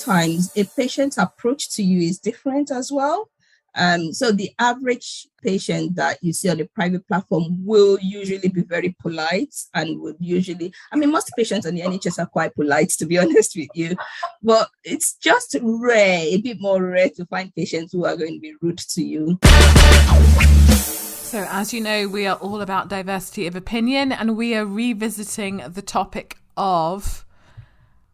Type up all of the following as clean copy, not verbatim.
times a patient's approach to you is different as well. So the average patient that you see on a private platform will usually be very polite and would usually, most patients on the NHS are quite polite, to be honest with you, but it's just rare, a bit more rare to find patients who are going to be rude to you. So as you know, we are all about diversity of opinion, and we are revisiting the topic of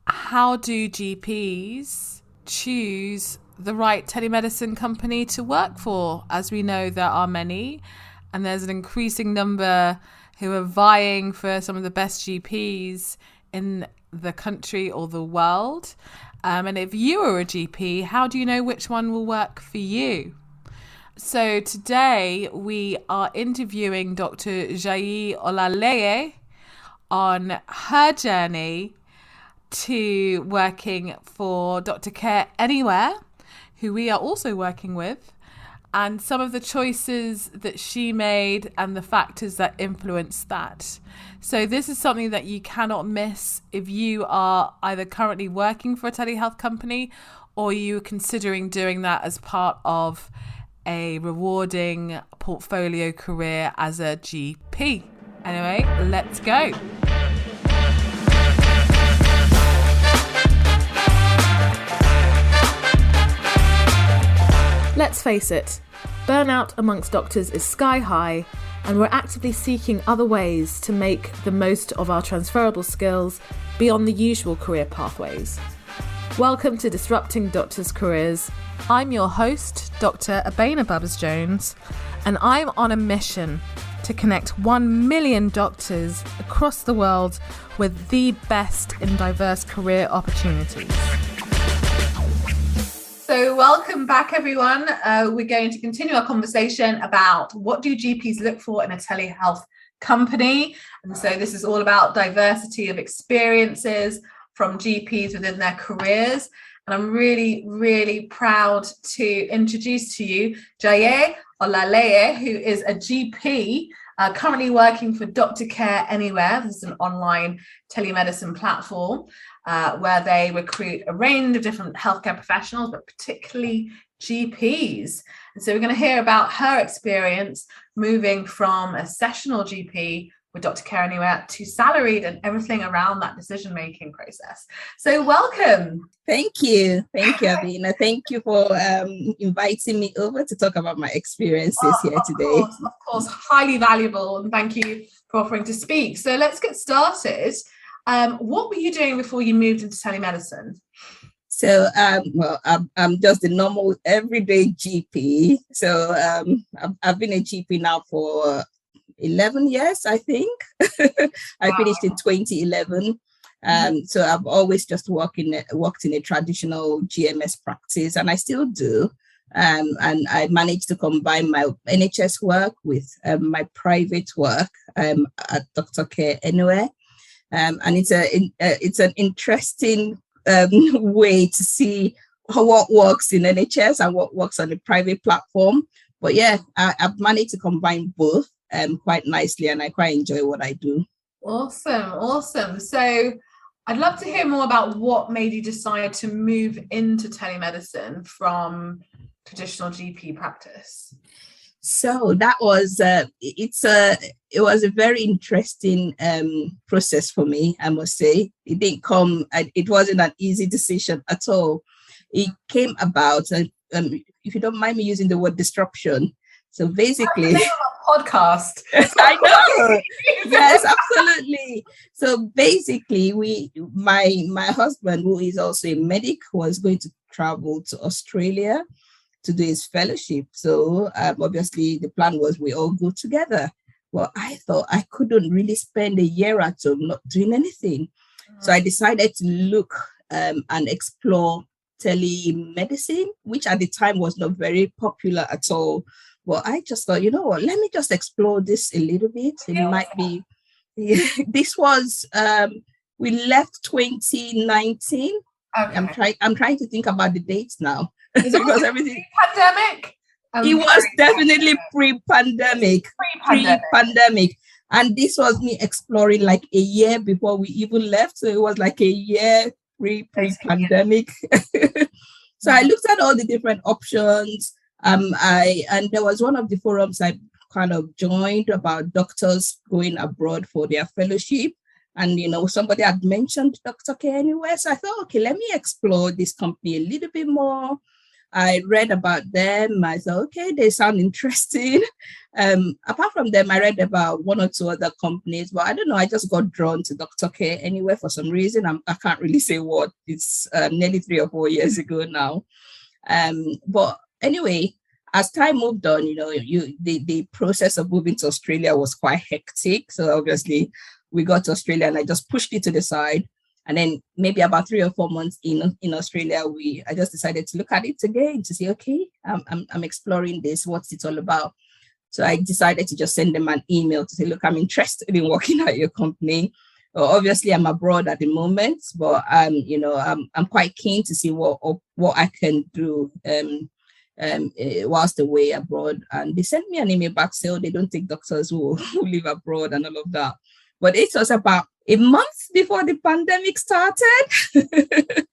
how do GPs choose the right telemedicine company to work for? As we know, there are many, and there's an increasing number who are vying for some of the best GPs in the country or the world. And if you are a GP, how do you know which one will work for you? So today we are interviewing Dr. Jaiye Olaleye on her journey to working for telecare Anywhere, who we are also working with, and some of the choices that she made and the factors that influenced that. So this is something that you cannot miss if you are either currently working for a telehealth company or you are considering doing that as part of a rewarding portfolio career as a GP. Anyway, let's go. Let's face it, burnout amongst doctors is sky high, and we're actively seeking other ways to make the most of our transferable skills beyond the usual career pathways. Welcome to Disrupting Doctors' Careers. I'm your host, Dr. Abena Bubbers-Jones, and I'm on a mission to connect 1 million doctors across the world with the best in diverse career opportunities. So welcome back, everyone. We're going to continue our conversation about what do GPs look for in a telehealth company. And so this is all about diversity of experiences from GPs within their careers. And I'm really, really proud to introduce to you Jaiye Olaleye, who is a GP currently working for telecare Anywhere. This is an online telemedicine platform where they recruit a range of different healthcare professionals, but particularly GPs. And so we're going to hear about her experience moving from a sessional GP with telecare Anywhere to salaried and everything around that decision-making process. So welcome. Thank you, Abina. Thank you for inviting me over to talk about my experiences here today. Of course, highly valuable, and thank you for offering to speak. So let's get started. What were you doing before you moved into telemedicine? So, I'm just a normal everyday GP. So I've been a GP now for 11 years, I think. I finished in 2011. So I've always just worked in a traditional GMS practice, and I still do. And I managed to combine my NHS work with my private work at telecare Anywhere. And it's an interesting way to see what works in NHS and what works on a private platform. But yeah, I've managed to combine both quite nicely, and I quite enjoy what I do. Awesome. So I'd love to hear more about what made you decide to move into telemedicine from traditional GP practice. So that was it was a very interesting process for me, I must say. It wasn't an easy decision at all. It came about, if you don't mind me using the word disruption. So basically, podcast. I know. Yes, absolutely. So basically, my husband, who is also a medic, was going to travel to Australia to do his fellowship. So obviously the plan was we all go together. Well, I thought I couldn't really spend a year at home not doing anything. So I decided to look and explore telemedicine, which at the time was not very popular at all. Well, I just thought, you know what, let me just explore this a little bit. It might be, this was, we left 2019. Okay. I'm trying to think about the dates now. Because everything pandemic. It was definitely pre-pandemic. And this was me exploring like a year before we even left. So it was like a year pre-pandemic. So I looked at all the different options. And there was one of the forums I kind of joined about doctors going abroad for their fellowship. And, somebody had mentioned Dr. Care Anywhere. So I thought, okay, let me explore this company a little bit more. I read about them. I thought, okay, they sound interesting. Apart from them, I read about one or two other companies, but I don't know. I just got drawn to Dr. Care Anywhere for some reason. I can't really say what. It's nearly 3 or 4 years ago now. But anyway, as time moved on, the process of moving to Australia was quite hectic. So obviously, we got to Australia and I just pushed it to the side. And then maybe about 3 or 4 months in Australia, I just decided to look at it again to say, okay, I'm exploring this. What's it all about? So I decided to just send them an email to say, look, I'm interested in working at your company. Well, obviously, I'm abroad at the moment, but I'm quite keen to see what I can do whilst away abroad. And they sent me an email back saying, they don't take doctors who live abroad and all of that. But it was about a month before the pandemic started.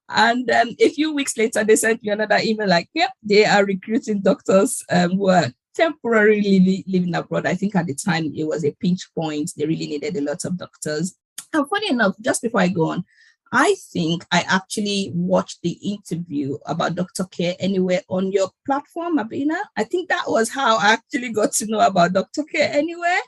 And a few weeks later, they sent me another email like, yep, they are recruiting doctors who are temporarily living abroad. I think at the time it was a pinch point. They really needed a lot of doctors. And funny enough, just before I go on, I think I actually watched the interview about Dr. Care Anywhere on your platform, Abina. I think that was how I actually got to know about Dr. Care Anywhere.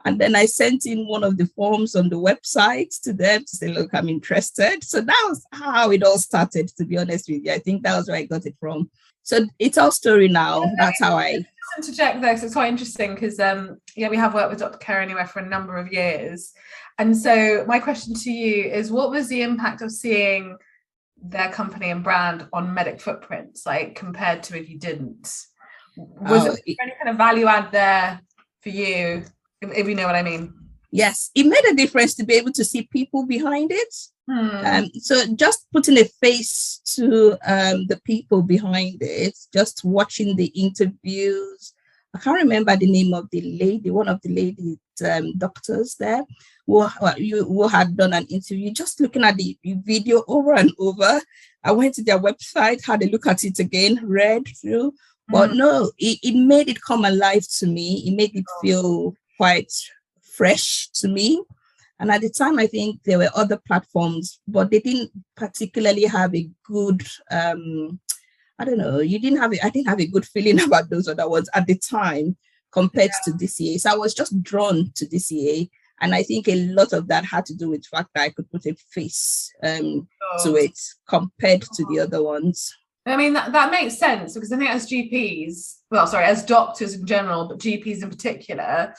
And then I sent in one of the forms on the website to them to say, look, I'm interested. So that was how it all started, to be honest with you. I think that was where I got it from. So it's our story now. That's how I... To check though, so it's quite interesting because, we have worked with Dr. Care Anywhere for a number of years. And so my question to you is, what was the impact of seeing their company and brand on medic footprints, like compared to if you didn't? Was there any kind of value add there for you? If you know what I mean. Yes, it made a difference to be able to see people behind it. So just putting a face to the people behind it, just watching the interviews. I can't remember the name of the lady, one of the lady doctors there who had done an interview, just looking at the video over and over. I went to their website, had a look at it again, read through. But no, it made it come alive to me. It made it feel quite fresh to me. And at the time, I think there were other platforms, but they didn't particularly have a good, I didn't have a good feeling about those other ones at the time compared to DCA. So I was just drawn to DCA. And I think a lot of that had to do with the fact that I could put a face to it compared to the other ones. I mean, that makes sense because I think as GPs, as doctors in general, but GPs in particular,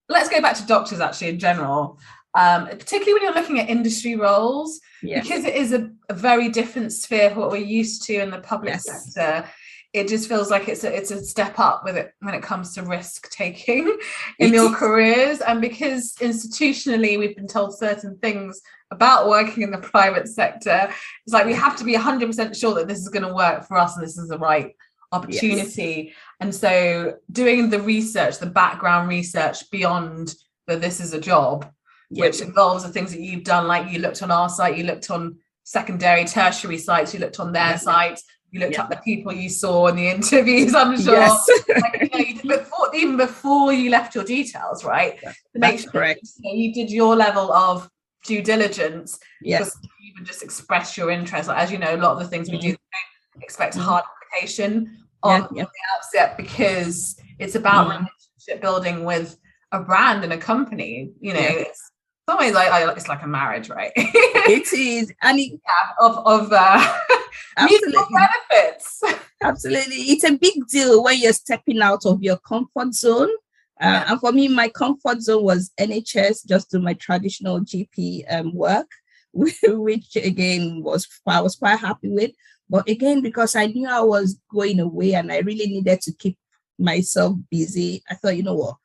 let's go back to doctors actually in general, particularly when you're looking at industry roles, because it is a very different sphere from what we're used to in the public sector. It just feels like it's a step up with it when it comes to risk taking in your careers. And because institutionally we've been told certain things about working in the private sector, it's like we have to be 100% sure that this is going to work for us and this is the right opportunity. And so doing the research, the background research beyond that this is a job, which involves the things that you've done, like you looked on our site, you looked on secondary, tertiary sites, you looked on their sites, you looked up the people you saw in the interviews, I'm sure. Even before you left your details, right? To make sure correct. You did your level of due diligence. Yes. You even just express your interest. Like, as you know, a lot of the things we do, don't expect a hard application on the outset because it's about relationship building with a brand and a company. It's always like it's like a marriage, right? It is, and of mutual benefits. Absolutely, it's a big deal when you're stepping out of your comfort zone. And for me, my comfort zone was NHS, just do my traditional GP work, which again I was quite happy with. But again, because I knew I was going away and I really needed to keep myself busy, I thought, you know what,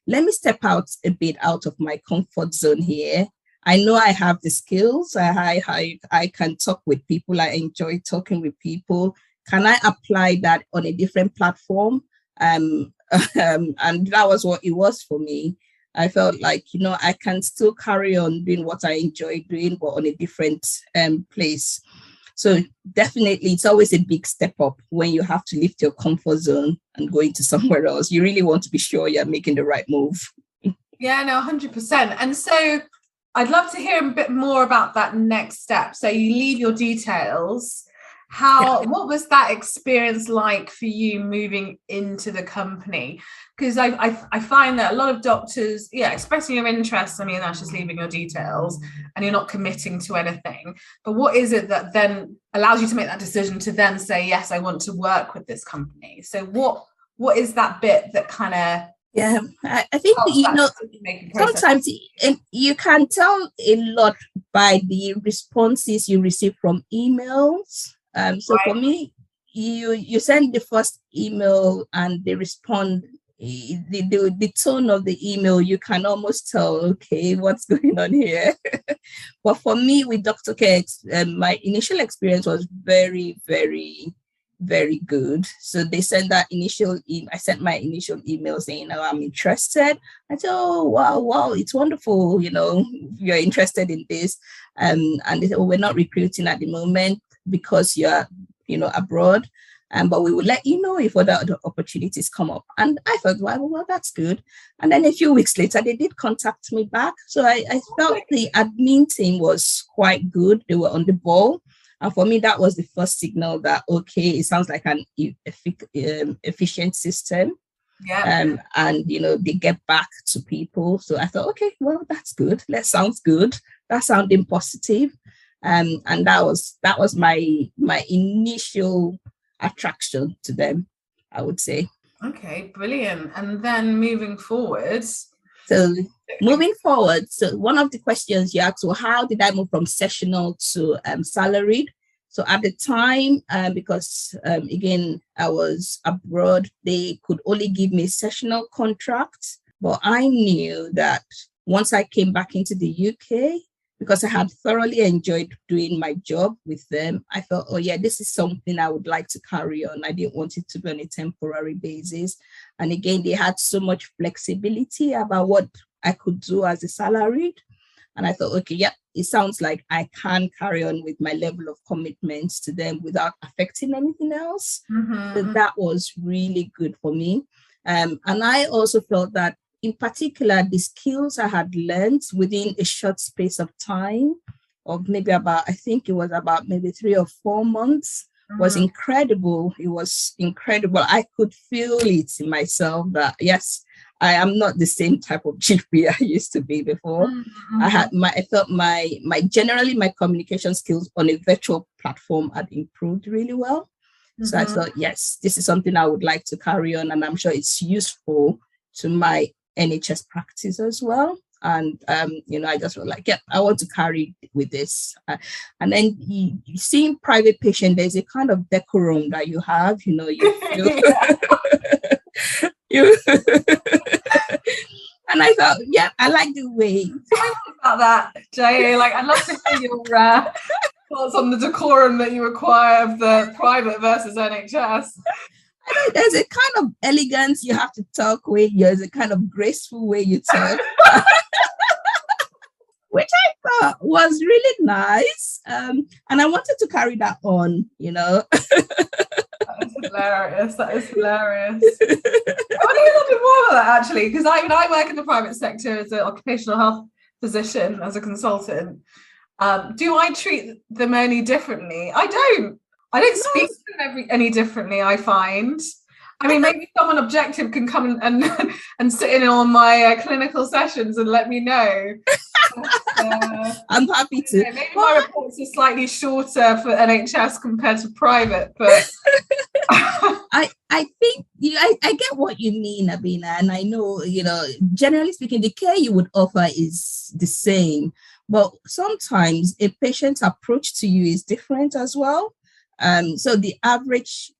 let me step out a bit out of my comfort zone here. I know I have the skills. I can talk with people. I enjoy talking with people. Can I apply that on a different platform? And that was what it was for me. I felt like, I can still carry on doing what I enjoy doing, but on a different place. So definitely, it's always a big step up when you have to lift your comfort zone and go into somewhere else. You really want to be sure you're making the right move. Yeah, no, 100%. And so I'd love to hear a bit more about that next step. So you leave your details. What was that experience like for you moving into the company? Because I find that a lot of doctors, expressing your interest, I mean, that's just leaving your details and you're not committing to anything. But what is it that then allows you to make that decision to then say, yes, I want to work with this company? So what is that bit that kind of... Yeah, I think, sometimes you can tell a lot by the responses you receive from emails. So for me, you send the first email and they respond, the tone of the email, you can almost tell, okay, what's going on here? But for me, with Dr. Care, my initial experience was very, very, very good. So they sent that initial I sent my initial email saying, I'm interested. I said, oh, wow, it's wonderful, you're interested in this. And they said, we're not recruiting at the moment because you're, abroad. But we will let you know if other opportunities come up. And I thought, well, that's good. And then a few weeks later, they did contact me back. So I felt the admin team was quite good. They were on the ball. And for me, that was the first signal that, okay, it sounds like an efficient system. Yeah. And, they get back to people. So I thought, okay, well, that's good. That sounds good. That's sounding positive. And that was my initial attraction to them, I would say. Okay, brilliant. And then moving forward. So one of the questions you asked, well, how did I move from sessional to salaried? So at the time, because again, I was abroad, they could only give me sessional contracts. But I knew that once I came back into the UK, because I had thoroughly enjoyed doing my job with them, I thought, oh yeah, this is something I would like to carry on. I didn't want it to be on a temporary basis. And again, they had so much flexibility about what I could do as a salaried. And I thought, okay, yeah, it sounds like I can carry on with my level of commitment to them without affecting anything else. Mm-hmm. So that was really good for me. And I also felt that in particular, the skills I had learned within a short space of time of maybe I think it was about maybe 3 or 4 months, was incredible. It was incredible. I could feel it in myself that, yes, I am not the same type of GP I used to be before. I felt my generally my communication skills on a virtual platform had improved really well. So I thought, yes, this is something I would like to carry on, and I'm sure it's useful to my NHS practice as well. And I just felt like, yeah, I want to carry with this. And then you seeing private patient, there's a kind of decorum that you have, you feel you and I thought, yeah, I like the way. Tell me about that, Jaiye. Like, I'd love to hear your thoughts on the decorum that you require of the private versus NHS. There's a kind of elegance you have to talk with. There's a kind of graceful way you talk, which I thought was really nice. And I wanted to carry that on, That is hilarious. I want to hear a little bit more about that, actually, because I work in the private sector as an occupational health physician, as a consultant. Do I treat them any differently? I don't speak to them any differently, I find. I mean, maybe someone objective can come and sit in on my clinical sessions and let me know. But, I'm happy to. Maybe my reports are slightly shorter for NHS compared to private, but I think I get what you mean, Abina, and I know, generally speaking, the care you would offer is the same, but sometimes a patient's approach to you is different as well. So the average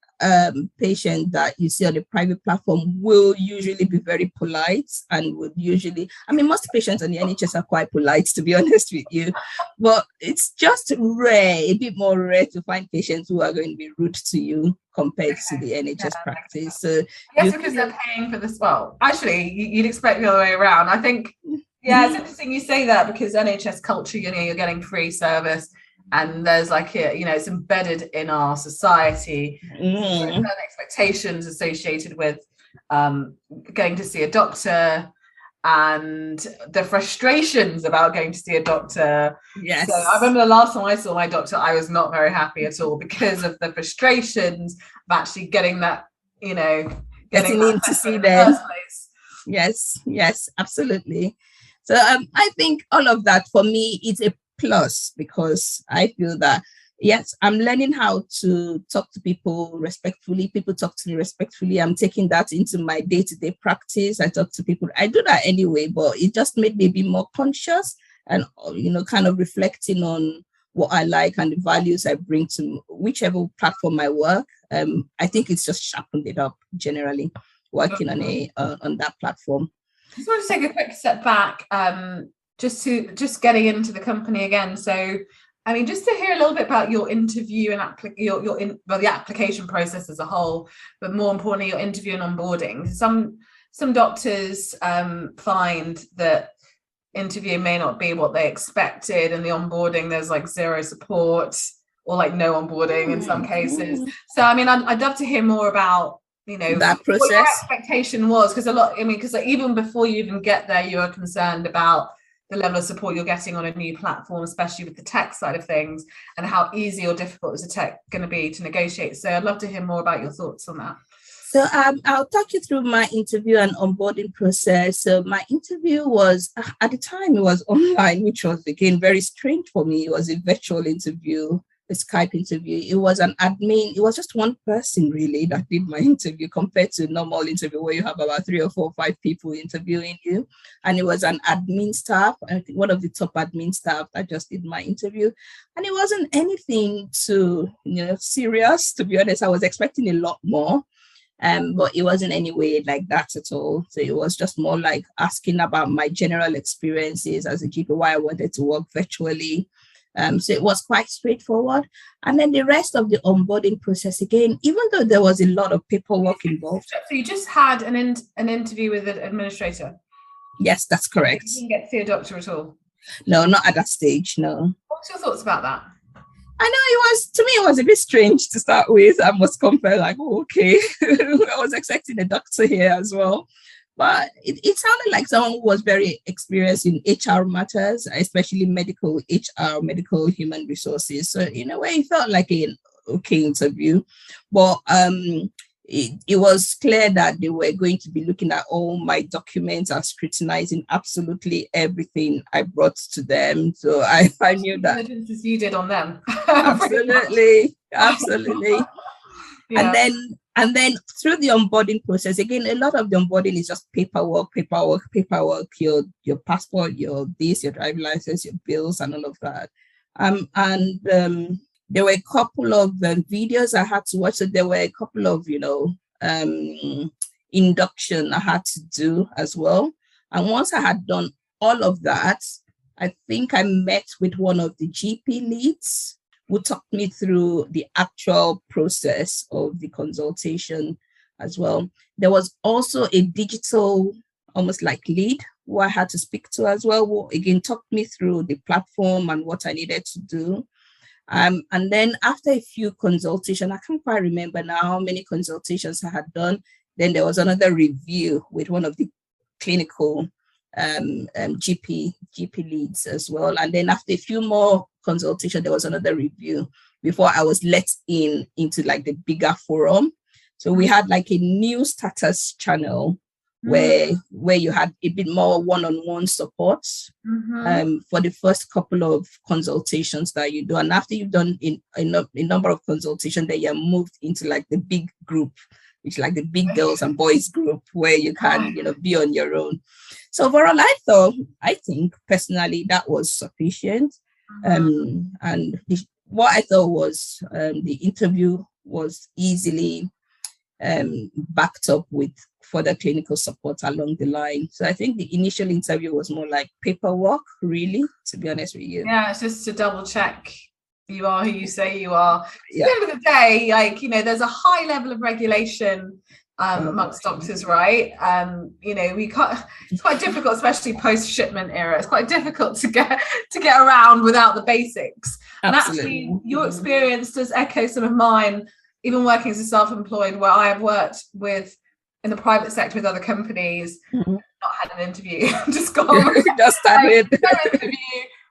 patients that you see on the private platform will usually be very polite and would usually, I mean, most patients on the NHS are quite polite, to be honest with you, but it's just rare, a bit more rare to find patients who are going to be rude to you compared to the NHS practice. So yes, because they're paying for this. Well, actually, you'd expect the other way around. I think, yeah, it's interesting you say that, because NHS culture, you know, you're getting free service, and there's like a, you know, it's embedded in our society. Certain expectations associated with going to see a doctor, and the frustrations about going to see a doctor. Yes. So I remember the last time I saw my doctor, I was not very happy at all because of the frustrations of actually getting that, you know, getting in to see them. Yes, absolutely. So I think all of that for me is a plus, because I feel that, yes, I'm learning how to talk to people respectfully. People talk to me respectfully. I'm taking that into my day-to-day practice. I talk to people. I do that anyway, but it just made me be more conscious and, you know, kind of reflecting on what I like and the values I bring to whichever platform I work. I think it's just sharpened it up generally, working on that platform. I just want to take a quick step back, just getting into the company again. So, I mean, just to hear a little bit about your interview and the application process as a whole, but more importantly, your interview and onboarding. Some doctors find that interview may not be what they expected, and the onboarding, there's like zero support or like no onboarding in some cases. So, I mean, I'd love to hear more about, you know, that process. What your expectation was, because like, even before you even get there, you are concerned about the level of support you're getting on a new platform, especially with the tech side of things, and how easy or difficult is the tech going to be to negotiate. So I'd love to hear more about your thoughts on that. So I'll talk you through my interview and onboarding process. So my interview was, at the time, it was online, which was, again, very strange for me. It was a virtual interview, a Skype interview. It was an admin. It was just one person really that did my interview, compared to a normal interview where you have about 3 or 4 or 5 people interviewing you. And it was an admin staff, I think one of the top admin staff that just did my interview. And it wasn't anything too, you know, serious, to be honest. I was expecting a lot more. But it wasn't any way like that at all. So it was just more like asking about my general experiences as a GP, why I wanted to work virtually. So it was quite straightforward. And then the rest of the onboarding process, again, even though there was a lot of paperwork involved. So you just had an interview with an administrator? Yes, that's correct. You didn't get to see a doctor at all? No, not at that stage, no. What's your thoughts about that? I know to me, it was a bit strange to start with. I must compare, like, oh, okay. I was expecting a doctor here as well. But it sounded like someone who was very experienced in HR matters, especially medical HR, medical human resources. So in a way, it felt like an okay interview. But it was clear that they were going to be looking at all my documents and scrutinizing absolutely everything I brought to them. So I knew that. As you did on them. Absolutely. Yeah. And then through the onboarding process, again, a lot of the onboarding is just paperwork, your passport, your driving license, your bills, and all of that. There were a couple of videos I had to watch. So there were a couple of, induction I had to do as well. And once I had done all of that, I think I met with one of the GP leads who talked me through the actual process of the consultation as well. There was also a digital, almost like lead, who I had to speak to as well, who again talked me through the platform and what I needed to do. And then after a few consultations, I can't quite remember now how many consultations I had done. Then there was another review with one of the clinical GP leads as well. And then after a few more consultations, there was another review before I was let into like the bigger forum. So we had like a new status channel where you had a bit more one-on-one support for the first couple of consultations that you do. And after you've done a number of consultations, then you're moved into like the big group, which is like the big girls and boys group where you can, be on your own. So overall, I think personally that was sufficient. And what I thought was the interview was easily backed up with further clinical support along the line. So I think the initial interview was more like paperwork, really, to be honest with you. Yeah, it's just to double check you are who you say you are. At the end of the day, like, you know, there's a high level of regulation amongst doctors, right? You know, we can't, it's quite difficult, especially post-shipment era. It's quite difficult to get around without the basics. Absolutely. And actually, your experience does echo some of mine, even working as a self-employed, where I have worked with in the private sector with other companies, not had an interview, just gone. Just started. No interview.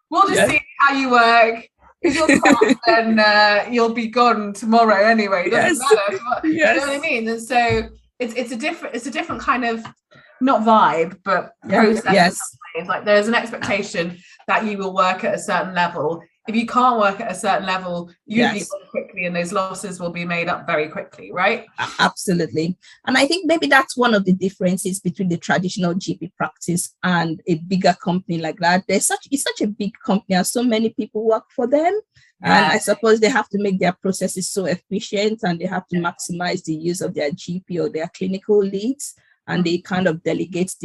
We'll just see how you work. If you're tough, then you'll be gone tomorrow anyway. It doesn't matter. You know what I mean? And so it's a different kind of, not vibe, but process. Like there's an expectation that you will work at a certain level. If you can't work at a certain level, you'll be gone quickly, and those losses will be made up very quickly, right? Absolutely. And I think maybe that's one of the differences between the traditional GP practice and a bigger company like that. It's such a big company, and so many people work for them. And I suppose they have to make their processes so efficient, and they have to maximize the use of their GP or their clinical leads. And they kind of delegate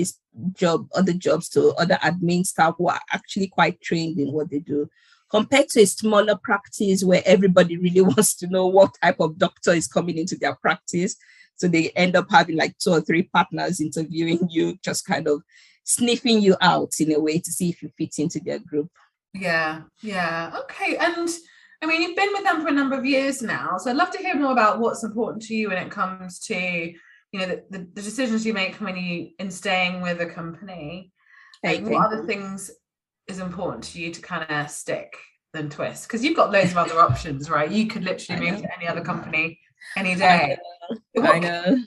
other jobs to other admin staff who are actually quite trained in what they do, compared to a smaller practice where everybody really wants to know what type of doctor is coming into their practice. So they end up having like 2 or 3 partners interviewing you, just kind of sniffing you out in a way to see if you fit into their group. Yeah. Okay. And I mean, you've been with them for a number of years now. So I'd love to hear more about what's important to you when it comes to, you know, the decisions you make when in staying with a company. Like, what other things is important to you to kind of stick than twist? Because you've got loads of other options, right? You could literally move to any other company any day. I know.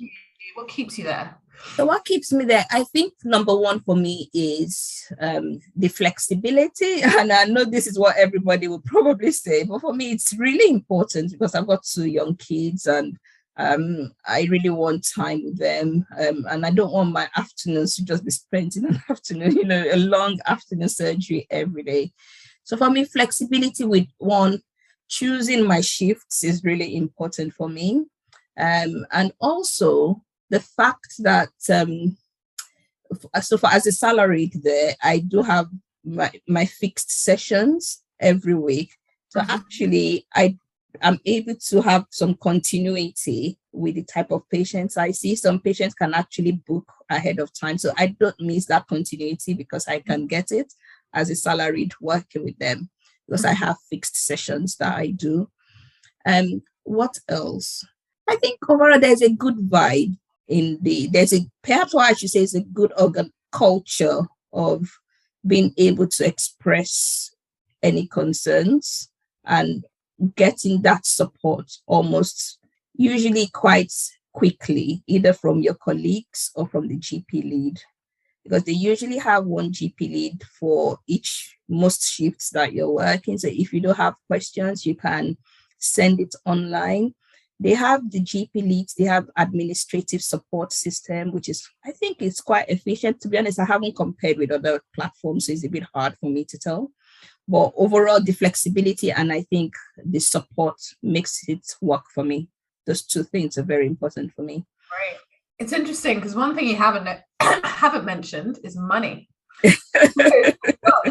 What keeps you there? So what keeps me there, I think number one for me is the flexibility. And I know this is what everybody will probably say, but for me, it's really important because I've got 2 young kids, and I really want time with them. And I don't want my afternoons to just be spent in an afternoon, you know, a long afternoon surgery every day. So for me, flexibility with choosing my shifts is really important for me. And also the fact that as a salaried there, I do have my fixed sessions every week. So actually, I'm able to have some continuity with the type of patients I see. Some patients can actually book ahead of time, so I don't miss that continuity because I can get it as a salaried working with them, because I have fixed sessions that I do. What else? I think overall there's a good vibe perhaps what I should say is a good culture of being able to express any concerns and getting that support almost usually quite quickly, either from your colleagues or from the GP lead, because they usually have one GP lead for most shifts that you're working. So if you don't have questions, you can send it online. They have the GP leads, they have administrative support system, which is, I think it's quite efficient. To be honest, I haven't compared with other platforms, so it's a bit hard for me to tell. But overall, the flexibility and I think the support makes it work for me. Those 2 things are very important for me. Right. It's interesting because one thing you haven't mentioned is money. Well,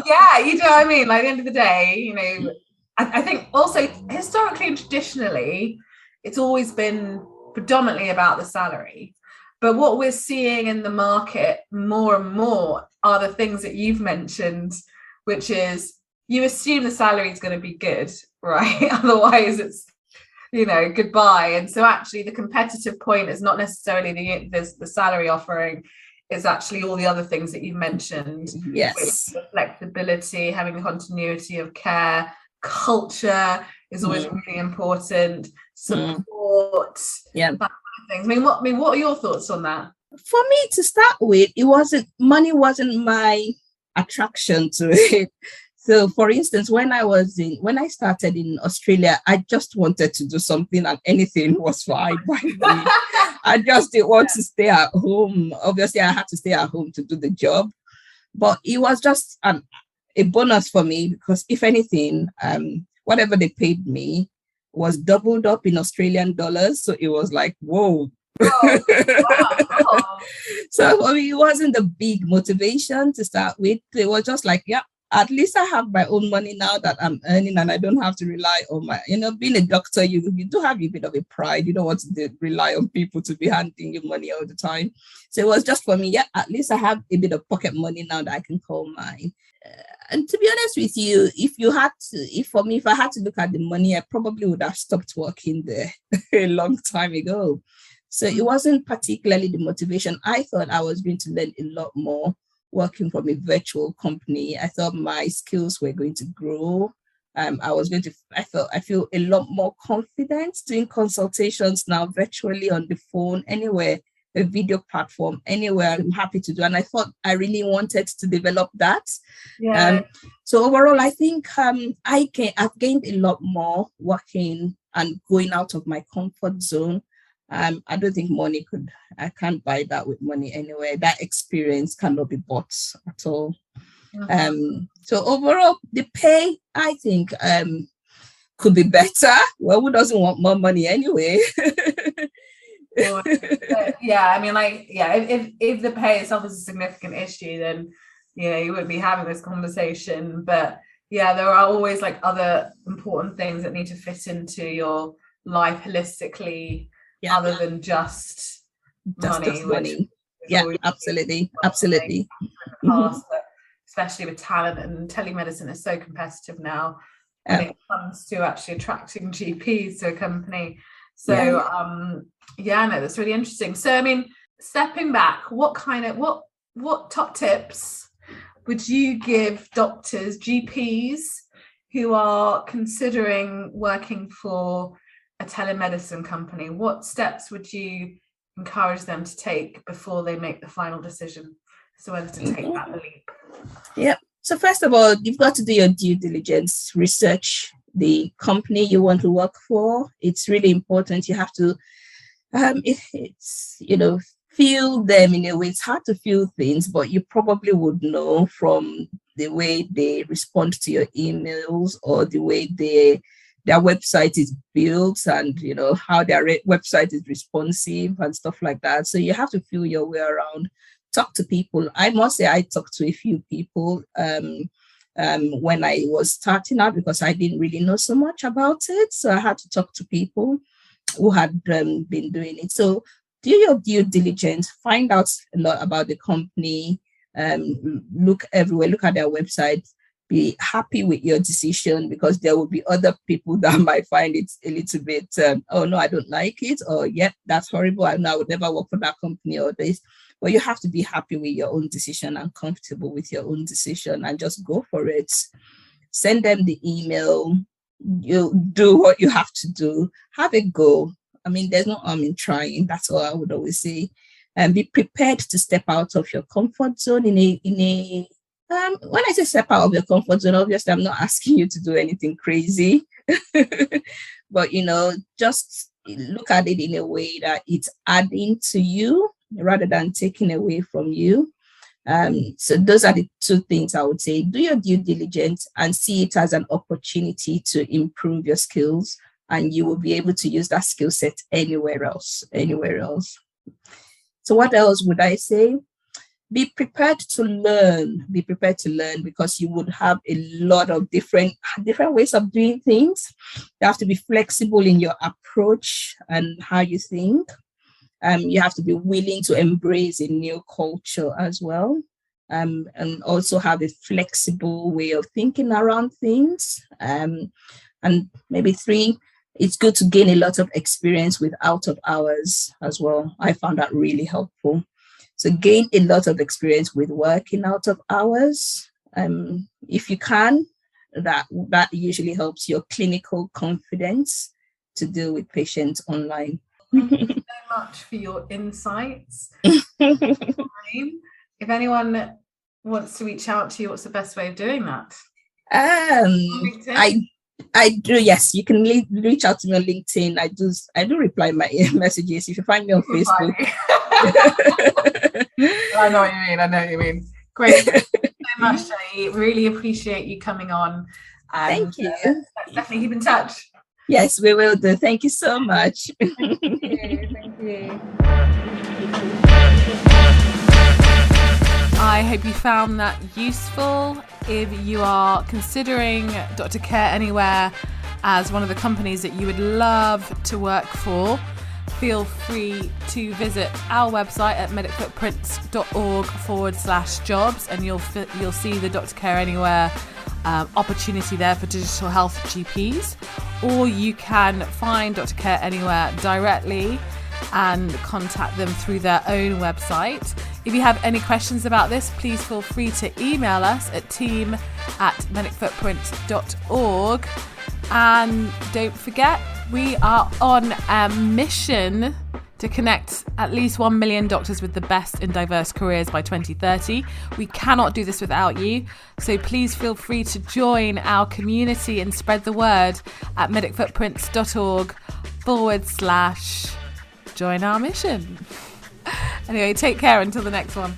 yeah, you know what I mean? Like, at the end of the day, you know, I think also historically and traditionally, it's always been predominantly about the salary. But what we're seeing in the market more and more are the things that you've mentioned, which is you assume the salary is going to be good, right? Otherwise it's, you know, goodbye. And so actually the competitive point is not necessarily the salary offering, it's actually all the other things that you've mentioned. Yes. The flexibility, having continuity of care, culture is always really important, support, that kind of things. I mean, what are your thoughts on that? For me, to start with, money wasn't my attraction to it. So, for instance, when I started in Australia, I just wanted to do something and anything was fine by me. I just didn't want to stay at home. Obviously, I had to stay at home to do the job, but it was just a bonus for me because if anything, whatever they paid me, was doubled up in Australian dollars. So it was like, whoa. Oh, wow. So for me, it wasn't the big motivation to start with. It was just like, yeah, at least I have my own money now that I'm earning, and I don't have to rely on my, being a doctor, you do have a bit of a pride. You don't want to rely on people to be handing you money all the time. So it was just for me, yeah, at least I have a bit of pocket money now that I can call mine. And to be honest with you, if I had to look at the money, I probably would have stopped working there a long time ago. So it wasn't particularly the motivation. I thought I was going to learn a lot more working from a virtual company. I thought my skills were going to grow. I feel a lot more confident doing consultations now virtually on the phone, anywhere, a video platform, anywhere I'm happy to do. And I thought I really wanted to develop that. Yeah. So overall, I think I've gained a lot more working and going out of my comfort zone. I don't think I can't buy that with money anyway. That experience cannot be bought at all. So overall, the pay, I think, could be better. Well, who doesn't want more money anyway? Yeah, I mean, if the pay itself is a significant issue, then you wouldn't be having this conversation. But yeah, there are always like other important things that need to fit into your life holistically, other than just money. Yeah, absolutely. Especially with talent, and telemedicine is so competitive now when it comes to actually attracting GPs to a company. So that's really interesting. So I mean, stepping back, what top tips would you give doctors, GPs who are considering working for a telemedicine company? What steps would you encourage them to take before they make the final decision as to whether to take that leap? Yeah. So first of all, you've got to do your due diligence, research the company you want to work for. It's really important. You have to, feel them in a way. It's hard to feel things, but you probably would know from the way they respond to your emails or the way their website is built, and how their website is responsive and stuff like that. So you have to feel your way around. Talk to people. I must say I talked to a few people when I was starting out, because I didn't really know so much about it. So I had to talk to people who had been doing it. So do your due diligence, find out a lot about the company, look everywhere, look at their website, be happy with your decision, because there will be other people that might find it a little bit, oh no, I don't like it, or yeah, that's horrible, I would never work for that company, or this. But you have to be happy with your own decision and comfortable with your own decision, and just go for it. Send them the email. You do what you have to do. Have a go. I mean, there's no harm in trying. That's all I would always say. And be prepared to step out of your comfort zone when I say step out of your comfort zone, obviously I'm not asking you to do anything crazy, but just look at it in a way that it's adding to you rather than taking away from you. So those are the two things I would say. Do your due diligence and see it as an opportunity to improve your skills, and you will be able to use that skill set anywhere else. So what else would I say? Be prepared to learn. Because you would have a lot of different ways of doing things. You have to be flexible in your approach and how you think. You have to be willing to embrace a new culture as well, and also have a flexible way of thinking around things. And maybe 3, it's good to gain a lot of experience with out of hours as well. I found that really helpful. So gain a lot of experience with working out of hours. If you can, that usually helps your clinical confidence to deal with patients online. Thank you so much for your insights. If anyone wants to reach out to you, what's the best way of doing that? I do, yes. You can reach out to me on LinkedIn. I do reply my messages. If you find me on Facebook. I know what you mean. Great. Thank you so much, Jaiye. Really appreciate you coming on. Thank you. Let's definitely keep in touch. Yes, we will do. Thank you so much. Thank you. I hope you found that useful. If you are considering Dr. Care Anywhere as one of the companies that you would love to work for, feel free to visit our website at medicfootprints.org/jobs, and you'll see the Dr. Care Anywhere opportunity there for digital health GPs. Or you can find Dr. Care Anywhere directly and contact them through their own website. If you have any questions about this, please feel free to email us at team@medicfootprints.org. And don't forget, we are on a mission to connect at least 1 million doctors with the best in diverse careers by 2030. We cannot do this without you. So please feel free to join our community and spread the word at medicfootprints.org/join our mission. Anyway, take care until the next one.